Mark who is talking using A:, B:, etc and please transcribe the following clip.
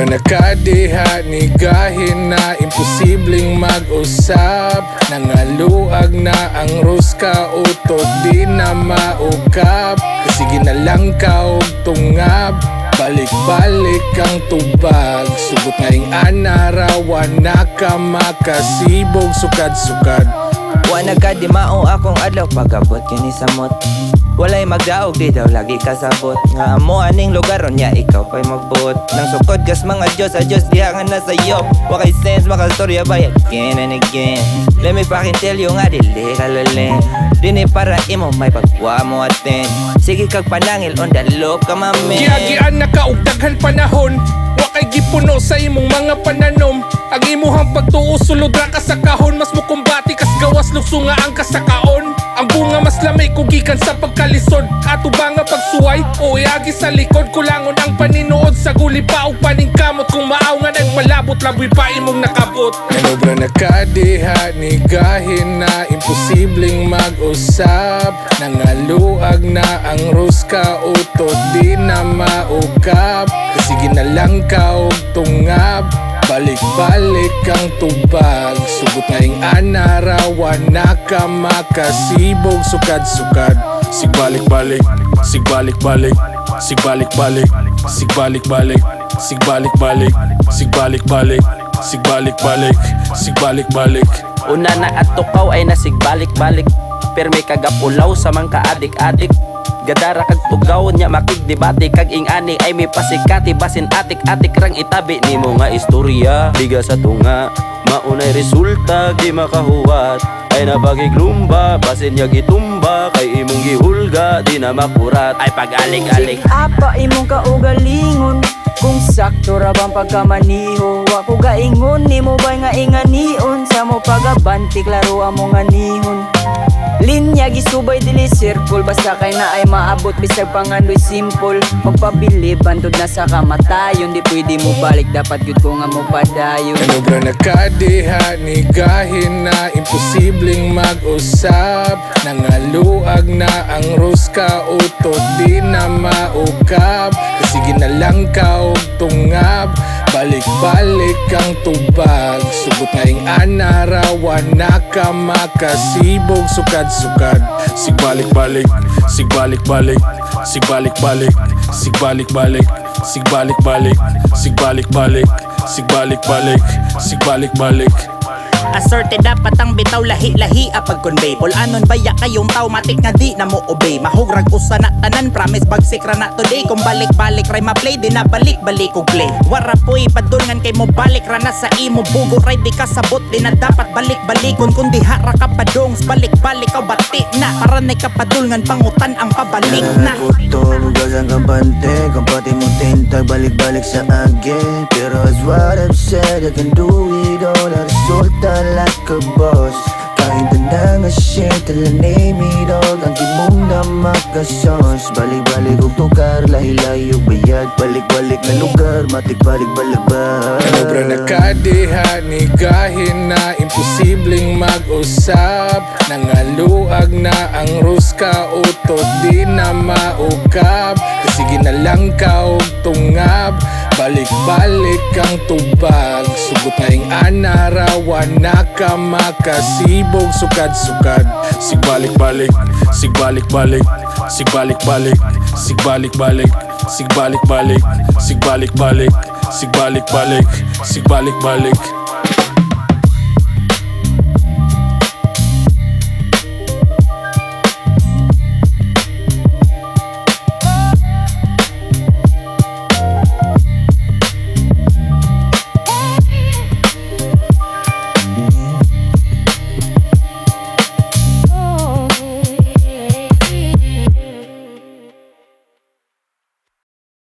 A: Sobra nakadiha ni gahin na imposibleng mag-usap. Nangaluag na ang ruska utot di na maukap. Kasi ginalang ka og tungab, balik-balik ang tubag. Sugot ngayong anarawan na ka makasibog sukad-sukad.
B: Wa nagkadimao akong adlaw pagabot kini samot. Walay magdaog di daw lagi kasabot. Nga amo aning lugar nya ikaw pa'y magbuot. Nang sukod gas mga Diyos a Diyos diha nga nasa iyo. Wakay sense makastorya ba again and again. Let me fucking tell you nga dili kalalin. Dini para imo may pagwa mo atin. Sige kag panangil on the loop ka mamin.
A: Giagian na kaugdaghan panahon. Wakay gipuno sa imong mga pananom. Ang imuhang pagtuo sulod ra ka sa kahon. Mas mo kumbati kas gawas lukso nga ang kasakaon. Ang bunga mas lamay kugikan sa pagkalisod. Ato ba nga pagsuway o iagi sa likod. Kulangon ang paninood sa guli pa o paningkamot. Kung maaw nga nagpalabot laboy pa imong nakabot. Manobra nakadiha ni gahin na imposibleng mag-usap. Nangaluag na ang ruska utot di na maukap. Kasi ginalang ka og tungab, balik-balik ang tubag. Sugot ngayong anarawan na ka makasibog sukad-sukad. Sigbalik-balik, sigbalik-balik, sigbalik-balik, sigbalik-balik, sigbalik-balik, sigbalik-balik, sigbalik-balik, sigbalik-balik.
C: Una na at tukaw ay nasigbalik-balik. Perme kagapulaw sa mga kaadik-adik. Gadara kag tugaw nya makigdebate kag ingani ay may pasikati. Basin atik-atik rang itabi nimo nga istorya. Biga sa tunga maunay resulta di makahuwat. Ay nabagiglumba basin nya gitumba. Kay imong gihulga di na makurat. Ay pag-alik-alik
D: apa imong kaugalingon. Kung sakto ra bang pagkamaniho. Wa ko gaingon nimo bay nga inganion. Sa mo pagabanti klaro amo nga nihon. Linya gisubay dili circle. Basta kay na ay maabot bisag pangandoy simple. Magpabilib bandod na sa kamatayon. Di pwede mo balik dapat yun ko nga mo padayon.
A: Manobra nakadiha ni gahin na imposibleng mag-usap. Nangaluag na ang ruska utot di na maukap. Kasi ginalang ka og tungab, balik-balik ang tubag. Sugot ngayong anarawan na ka makasibog sukad-sukad. Sigbalik-balik, sigbalik-balik, sigbalik-balik, sigbalik-balik, sigbalik-balik, sigbalik-balik, sigbalik-balik, sigbalik-balik.
E: Assorted dapat ang bitaw lahi-lahi apag convey. Pulanon baya kayong tao matik nga di na mo obey. Mahugrag usa na tanan promise bagsik ra na today. Kung balik-balik ray ma-play di na balik-balik og play. Wara poy padulngan kay mo balik ra na sa imo bugo ray di kasabot di na dapat balik-balikon. Kung diha ra ka padongs balik-balik ka bati na. Para na kapadulngan pangutan ang pabalik na.
F: Puto bugas ang kampante. Kampante mo tintag balik-balik sa akin. Pero as what I've said I can do it all. Resulta like a boss. Kahit na nga shit tala name it all. Ang kimong na makasos. Balik-balik og tukar lahi-lahi og bayad. Balik-balik na lugar matik balik-balik ba.
A: Manobra nakadiha ni gahin na imposibleng mag-usap. Nangaluag na ang ruska utot di na maukap. Kasi ginalang ka og tungab, balik-balik ang tubag. Sugot ngayong anarawan na ka makasibog sukad-sukad. Sigbalik-balik, sigbalik-balik, sigbalik-balik, sigbalik-balik, sigbalik-balik, sigbalik-balik, sigbalik-balik, sigbalik-balik.